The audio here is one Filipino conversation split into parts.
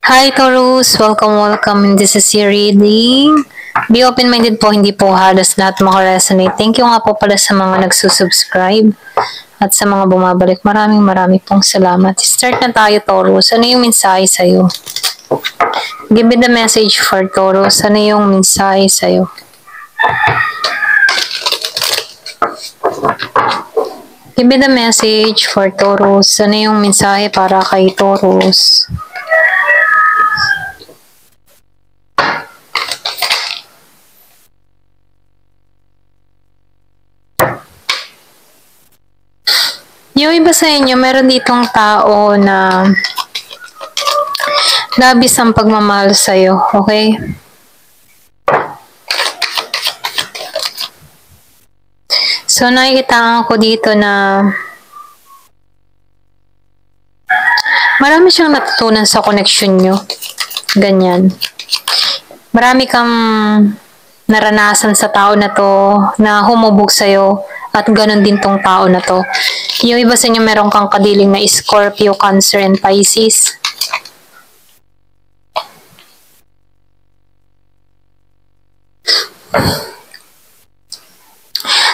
Hi Taurus! Welcome in this is your reading. Be open-minded po, hindi po halos lahat makaresonate. Thank you nga po pala sa mga nagsusubscribe at sa mga bumabalik. Maraming pong salamat. Start na tayo Taurus. Ano yung mensahe sa'yo? Give me the message for Taurus. Ano yung mensahe sa'yo? Give me the message for Taurus. Ano yung mensahe para kay Taurus? Yung iba sa inyo, meron ditong tao na labis ang pagmamahal sa'yo, okay? So, nakikita ko dito na marami siyang natutunan sa connection nyo. Ganyan. Marami kang naranasan sa tao na to na humubog sa'yo at ganun din tong tao na to. Yung iba sa inyo meron kang kadiling na Scorpio, Cancer, and Pisces.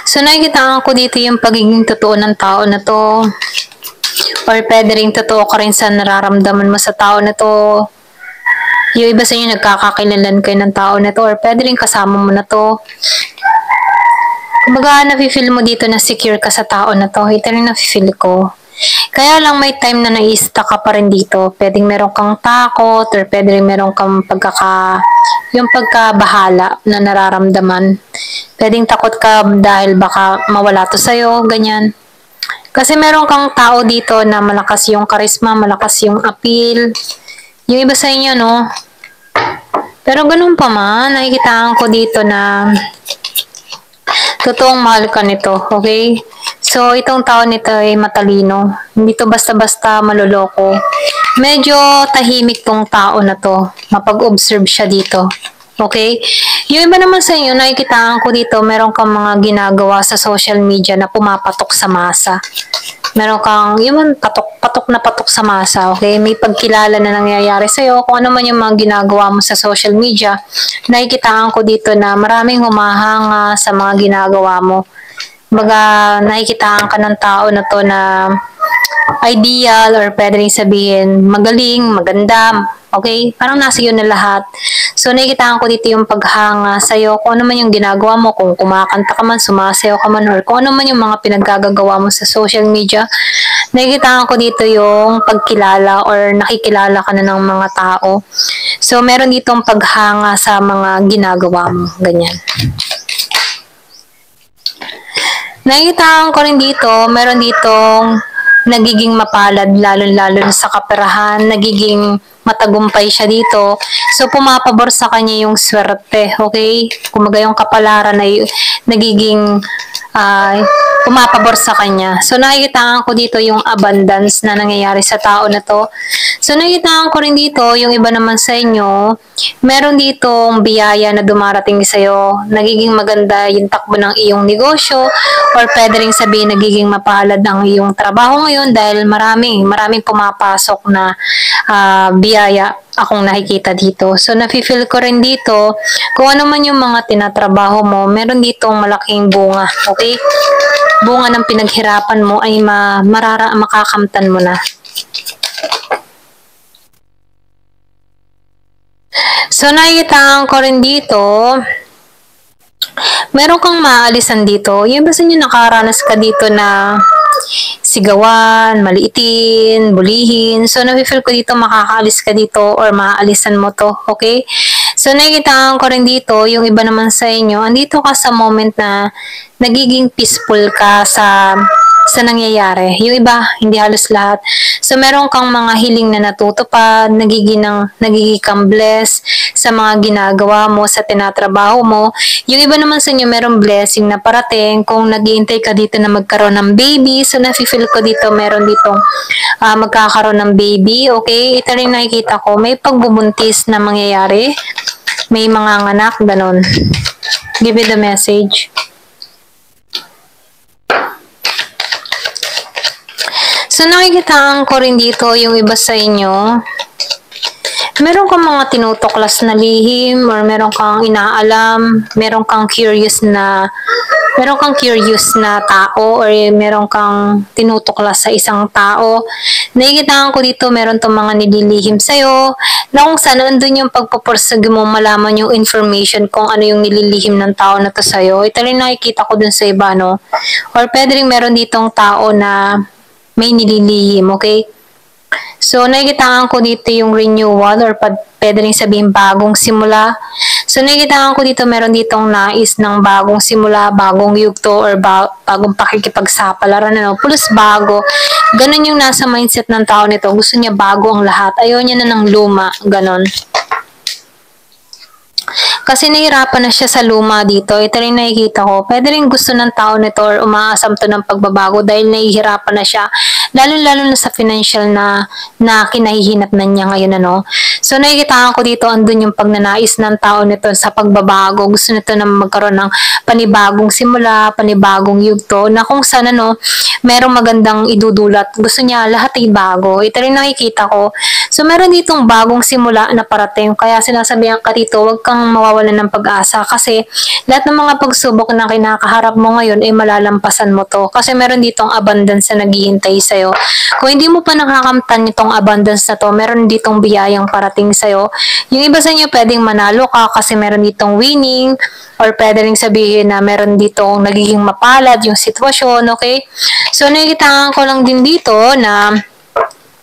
So nakikita ko dito yung pagiging totoo ng tao na to. Or pwede rin totoo ka rin sa nararamdaman mo sa tao na to. Yung iba sa inyo nagkakakilalan kayo ng tao na to or pwede rin kasama mo na to. Kumbaga, nafe-feel mo dito na secure ka sa tao na to. Ito rin nafe-feel ko. Kaya lang may time na na-stuck ka pa rin dito. Pwedeng meron kang takot or pwede rin meron kang yung pagkabahala na nararamdaman. Pwedeng takot ka dahil baka mawala to sa'yo, ganyan. Kasi meron kang tao dito na malakas yung charisma, malakas yung appeal. Yung iba sa inyo, no? Pero ganun pa man, nakikita ko dito na totoong mahal ka nito, okay? So, itong tao nito ay matalino. Hindi to basta-basta maloloko. Medyo tahimik tong tao na to. Mapag-observe siya dito. Okay? Yung iba naman sa inyo, nakikita ko dito, meron kang mga ginagawa sa social media na pumapatok sa masa. Meron kang, yung patok sa masa, okay? May pagkilala na nangyayari sa'yo. Kung ano man yung mga ginagawa mo sa social media, nakikita ko dito na maraming humahanga sa mga ginagawa mo. Baga, nakikita ka ng tao na to na ideal or pwede rin sabihin magaling, maganda, okay? Parang nasa iyo na lahat. So, nakikita ko dito yung paghanga sa'yo, kung ano man yung ginagawa mo, kung kumakanta ka man, sumasayaw ka man, or kung ano man yung mga pinaggagawa mo sa social media, nakikita ko dito yung pagkilala or nakikilala ka na ng mga tao. So, meron ditong paghanga sa mga ginagawa mo. Ganyan. Nakikita ko rin dito, meron ditong nagiging mapalad lalo sa kaperahan, nagiging matagumpay siya dito. So, pumapabor sa kanya yung swerte, okay? Kumaga yung kapalaran ay nagiging pumapabor sa kanya. So, nakikita ko dito yung abundance na nangyayari sa tao na to. So, nakikita ko rin dito, yung iba naman sa inyo, meron ditong biyaya na dumarating sa'yo. Nagiging maganda yung takbo ng iyong negosyo or pwede rin sabihin nagiging mapalad ang iyong trabaho ngayon dahil maraming pumapasok na biyaya akong nakikita dito. So, nafe-feel ko rin dito, kung ano man yung mga tinatrabaho mo, meron ditong malaking bunga, okay? Bunga ng pinaghirapan mo ay makakamtan mo na. So, nakikita ko rin dito, meron kang maaalisan dito. Yung ba sa inyo nakaranas ka dito na sigawan, maliitin, bulihin. So, nafe-feel ko dito makakaalis ka dito or maaalisan mo to, okay? So, nakikita ko rin dito, yung iba naman sa inyo, andito ka sa moment na nagiging peaceful ka sa nangyayari. Yung iba, hindi halos lahat. So, meron kang mga hiling na natutupad, nagiging kang blessed sa mga ginagawa mo, sa tinatrabaho mo. Yung iba naman sa inyo, merong blessing na parating kung nag-iintay ka dito na magkaroon ng baby. So, nafe-feel ko dito, meron ditong magkakaroon ng baby. Okay? Ito rin nakikita ko, may pagbubuntis na mangyayari. May mga anak, ganon. Give me the message. So, nakikita ko rin dito yung iba sa inyo. Meron kang mga tinutuklas na lihim or meron kang inaalam, meron kang curious na tao or meron kang tinutuklas sa isang tao. Nakikita ko dito meron tong mga nililihim sa'yo na kung saan andun yung pagpapursige mo malaman yung information kung ano yung nililihim ng tao na to sa'yo. Ito rin nakikita ko dun sa iba, no? Or pwede rin meron ditong tao na may nililihim, okay? So, nakikitaan ko dito yung renewal or pwede rin sabihin bagong simula. So, nakikitaan ko dito meron ditong nais ng bagong simula, bagong yugto, or bagong pakikipagsapalaran, ano, plus bago. Ganon yung nasa mindset ng tao nito. Gusto niya bago ang lahat. Ayaw niya na ng luma. Ganon. Kasi nahirapan na siya sa luma dito. Ito rin nakikita ko. Pwede rin gusto ng tao nito or umaasam to ng pagbabago dahil nahihirapan na siya. Lalo-lalo na sa financial na kinahihinatnan niya ngayon, ano. So, nakikita ko dito andun yung pagnanais ng tao nito sa pagbabago. Gusto nito na magkaroon ng panibagong simula, panibagong yugto na kung saan, ano, merong magandang idudulot. Gusto niya lahat ay bago. Ito rin nakikita ko. So, meron ditong bagong simula na parating. Kaya sinasabihan ka dito, huwag kang mawawalan ng pag-asa kasi lahat ng mga pagsubok na kinakaharap mo ngayon ay malalampasan mo to. Kasi meron ditong abundance na naghihintay sa'yo. Kung hindi mo pa nakakamtan itong abundance na to, meron ditong biyayang parating sa'yo. Yung iba sa inyo pwedeng manalo ka kasi meron ditong winning or pwede rin sabihin na meron ditong nagiging mapalad yung sitwasyon, okay? So, nakikita ko lang din dito na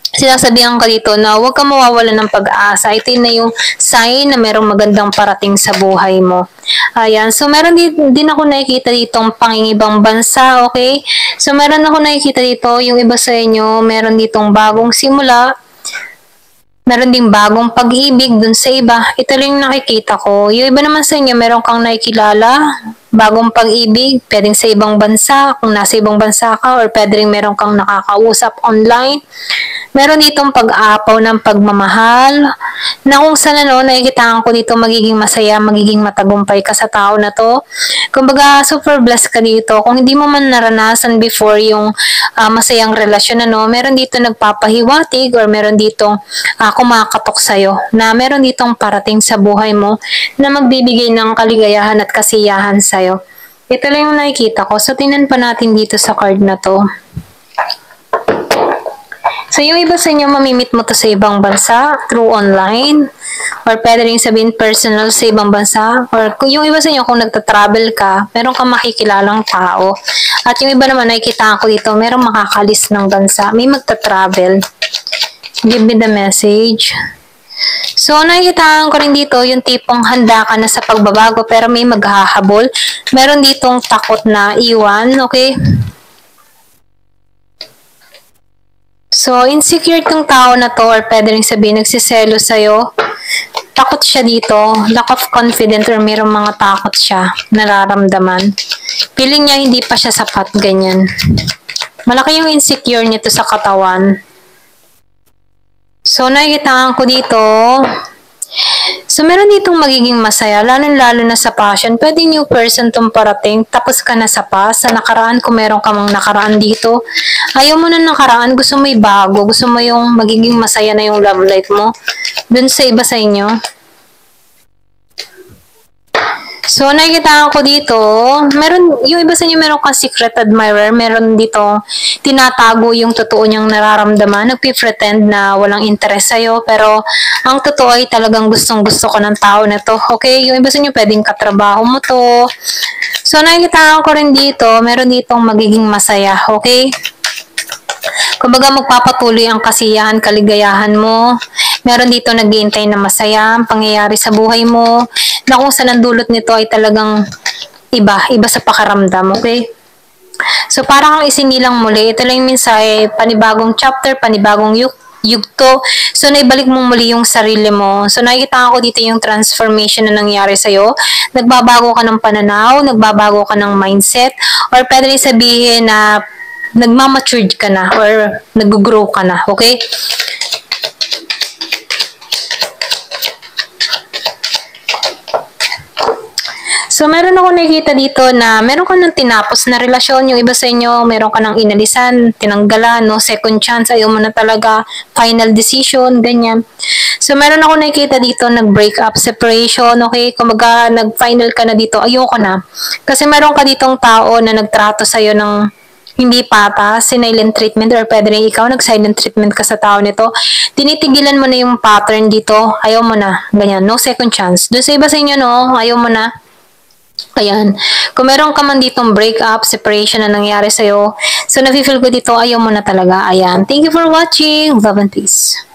sinasabihan ka dito na huwag kang mawawalan ng pag-asa. Ito na yung sign na merong magandang parating sa buhay mo. Ayan. So, meron din ako nakikita ditong pangingibang bansa, okay? So, meron ako nakikita dito, yung iba sa inyo, meron ditong bagong simula. Meron ding bagong pag-ibig dun sa iba. Ito lang nakikita ko. Yung iba naman sa inyo, meron kang nakikilala, bagong pag-ibig, pwedeng sa ibang bansa, kung nasa ibang bansa ka, or pwede rin meron kang nakakausap online. Meron ditong pag-aapaw ng pagmamahal, na kung saan, ano, nakikitaan ko dito magiging masaya, magiging matagumpay ka sa tao na to. Kumbaga, super blessed ka dito. Kung hindi mo man naranasan before yung masayang relasyon, ano, meron dito nagpapahiwatig or meron ditong kumakatok sa'yo, na meron ditong parating sa buhay mo na magbibigay ng kaligayahan at kasiyahan sa'yo. Ito lang yung nakikita ko. So, tingnan pa natin dito sa card na to. So, yung iba sa inyo, mamimit mo to sa ibang bansa through online or pwede rin sabihin personal sa ibang bansa or yung iba sa inyo, kung nagta-travel ka, meron kang makikilalang tao. At yung iba naman, nakikita ko dito, meron makakalis ng bansa, may magta-travel. Give me the message. So, nakikita ko rin dito yung tipong handa ka na sa pagbabago pero may maghahabol. Meron ditong takot na iwan, okay? So, insecure tong tao na to or pwede rin sabihin nagsiselo sa'yo. Takot siya dito. Lack of confidence or mayroong mga takot siya nararamdaman. Feeling niya hindi pa siya sapat, ganyan. Malaki yung insecure niya to sa katawan. So, nakikita ko dito. So, meron ditong magiging masaya, lalo-lalo na sa passion. Pwede new person tong parating, tapos ka na sa past, sa nakaraan, kung meron ka mang nakaraan dito. Ayaw mo na nakaraan, gusto mo yung bago, gusto mo yung magiging masaya na yung love life mo. Dun sa iba sa inyo. So, nakikita ko dito, meron, yung iba sa inyo meron kang secret admirer, meron dito tinatago yung totoo niyang nararamdaman, nagpi-pretend na walang interest sa'yo, pero ang totoo ay talagang gustong-gusto ko ng tao na to, okay? Yung iba sa inyo pwedeng katrabaho mo to. So, nakikita ko rin dito, meron ditong magiging masaya, okay? Kumbaga magpapatuloy ang kasiyahan, kaligayahan mo. Meron dito nag-iintay na masaya, pangyayari sa buhay mo, na kung saan ang dulot nito ay talagang iba sa pakaramdam, okay? So, parang kang isinilang muli. Ito lang yung mensahe, panibagong chapter, panibagong yugto. So, naibalik mo muli yung sarili mo. So, nakikita ko dito yung transformation na nangyari sa'yo. Nagbabago ka ng pananaw, nagbabago ka ng mindset, or pwede rin sabihin na nagmamatured ka na or nag-grow ka na, okay? So, meron ako nakikita dito na meron ka ng tinapos na relasyon. Yung iba sa inyo, meron ka ng inalisan, tinanggalan, no? Second chance, ayaw mo na talaga, final decision, ganyan. So, meron ako nakikita dito, nag-break up, separation, okay? Kumaga, nag-final ka na dito, ayoko na. Kasi meron ka ditong tao na nagtrato sa'yo ng hindi patas, silent treatment, or pwede rin ikaw nag-silent treatment ka sa tao nito, tinitigilan mo na yung pattern dito, ayaw mo na, ganyan, no second chance. Doon sa iba sa inyo, no, ayaw mo na, ayan. Kung meron ka man ditong breakup, separation na nangyari sa'yo, so nafe-feel ko dito, ayaw mo na talaga. Ayan. Thank you for watching. Love and peace.